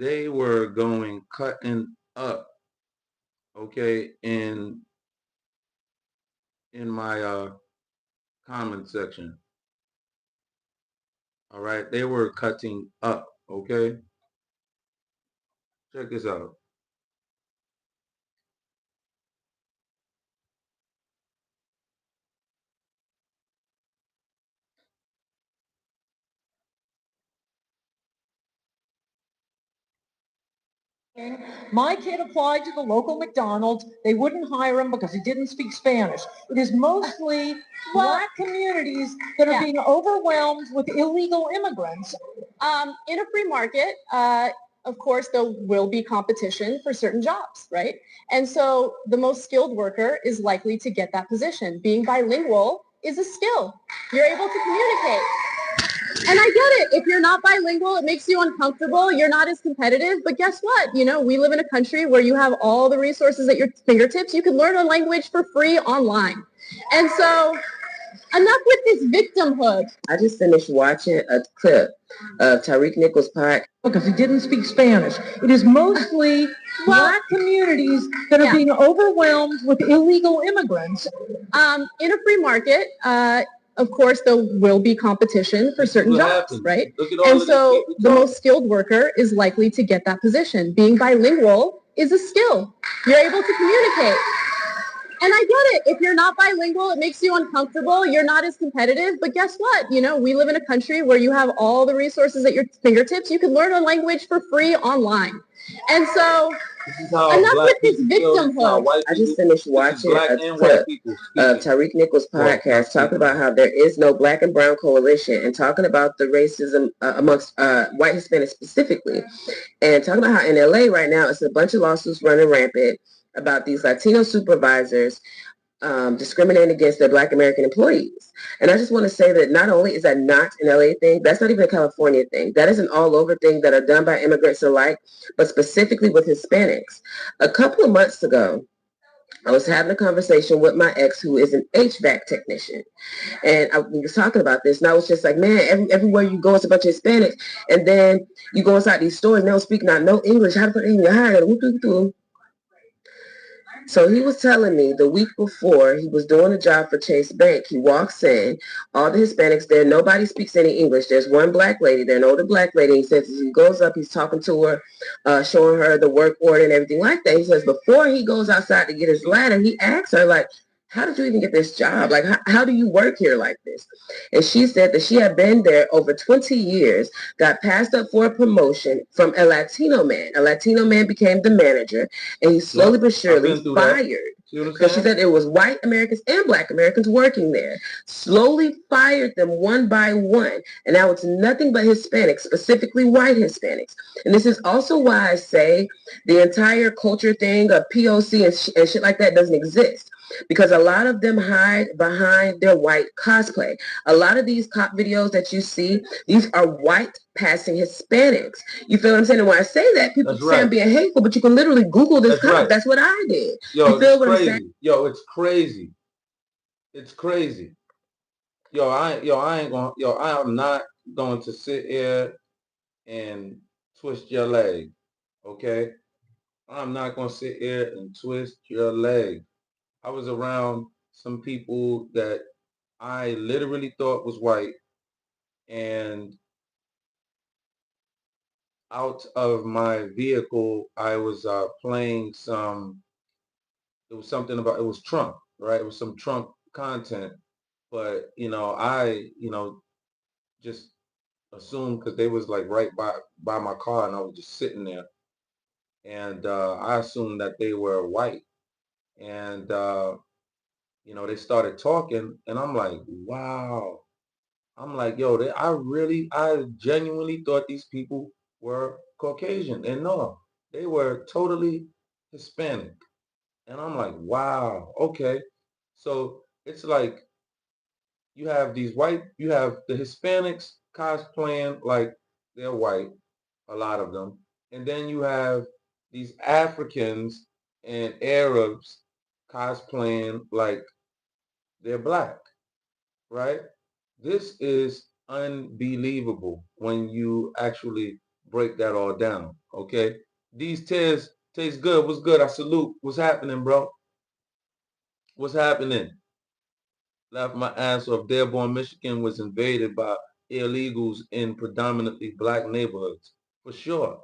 they were going cutting up, okay, in my comment section. All right, they were cutting up, okay? Check this out. My kid applied to the local McDonald's. They wouldn't hire him because he didn't speak Spanish. It is mostly black communities that are being overwhelmed with illegal immigrants. In a free market, of course, there will be competition for certain jobs, right? And so the most skilled worker is likely to get that position. Being bilingual is a skill. You're able to communicate. And I get it. If you're not bilingual, it makes you uncomfortable. You're not as competitive. But guess what? You know, we live in a country where you have all the resources at your fingertips. You can learn a language for free online. And so enough with this victimhood. I just finished watching a clip of Tyreek Nichols' podcast. Because he didn't speak Spanish. It is mostly black communities that are being overwhelmed with illegal immigrants. In a free market, of course, there will be competition for certain jobs, right? And so the most skilled worker is likely to get that position. Being bilingual is a skill. You're able to communicate. And I get it. If you're not bilingual, it makes you uncomfortable. You're not as competitive. But guess what? You know, we live in a country where you have all the resources at your fingertips. You can learn a language for free online. And so enough with this victimhood. I just finished watching a clip of Tyreek Nichols' podcast talking about how there is no black and brown coalition and talking about the racism amongst white Hispanics specifically. And talking about how in LA right now, it's a bunch of lawsuits running rampant about these Latino supervisors discriminating against their Black American employees. And I just want to say that not only is that not an LA thing, that's not even a California thing. That is an all over thing that are done by immigrants alike, but specifically with Hispanics. A couple of months ago, I was having a conversation with my ex, who is an HVAC technician. And we was talking about this, and I was just like, man, everywhere you go, it's a bunch of Hispanics. And then you go inside these stores, and they don't speak no English. How to put it in your hire? So he was telling me the week before he was doing a job for Chase Bank, he walks in, all the Hispanics there, nobody speaks any English. There's one black lady there, an older black lady. He says he goes up, he's talking to her, showing her the work order and everything like that. He says before he goes outside to get his ladder, he asks her, like, how did you even get this job? Like, how do you work here like this? And she said that she had been there over 20 years, got passed up for a promotion from a Latino man. A Latino man became the manager, and he slowly but surely fired. Because she said it was white Americans and black Americans working there. Slowly fired them one by one. And now it's nothing but Hispanics, specifically white Hispanics. And this is also why I say the entire culture thing of POC and shit like that doesn't exist. Because a lot of them hide behind their white cosplay. A lot of these cop videos that you see, these are white passing Hispanics. You feel what I'm saying? And when I say that, people say I'm being hateful, but you can literally Google this cop. That's what I did. Yo, you feel what I'm saying? Yo, it's crazy. It's crazy. I am not going to sit here and twist your leg. Okay? I'm not going to sit here and twist your leg. I was around some people that I literally thought was white, and out of my vehicle, I was playing some, it was something about, it was Trump, right? It was some Trump content, but, just assumed because they was like right by my car and I was just sitting there, and I assumed that they were white, and they started talking, and I'm like, wow. I'm like, yo, I genuinely thought these people were Caucasian, and no, they were totally Hispanic. And I'm like, wow, okay. So it's like you have the Hispanics cosplaying like they're white, a lot of them. And then you have these Africans and Arabs cosplaying like they're black, right? This is unbelievable when you actually break that all down. Okay. These tears taste good. What's good? I salute. What's happening, bro? What's happening? Left my ass off. Dearborn, Michigan was invaded by illegals in predominantly black neighborhoods. For sure.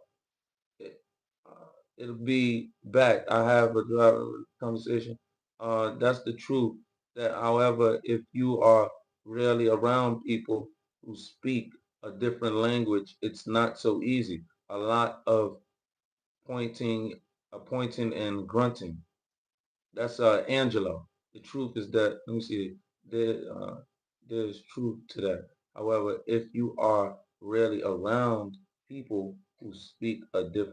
It'll be back. I have a conversation. That's the truth. That, however, if you are really around people who speak a different language, it's not so easy. A lot of pointing and grunting. That's Angelo. The truth is that, let me see, there's truth to that. However, if you are really around people who speak a different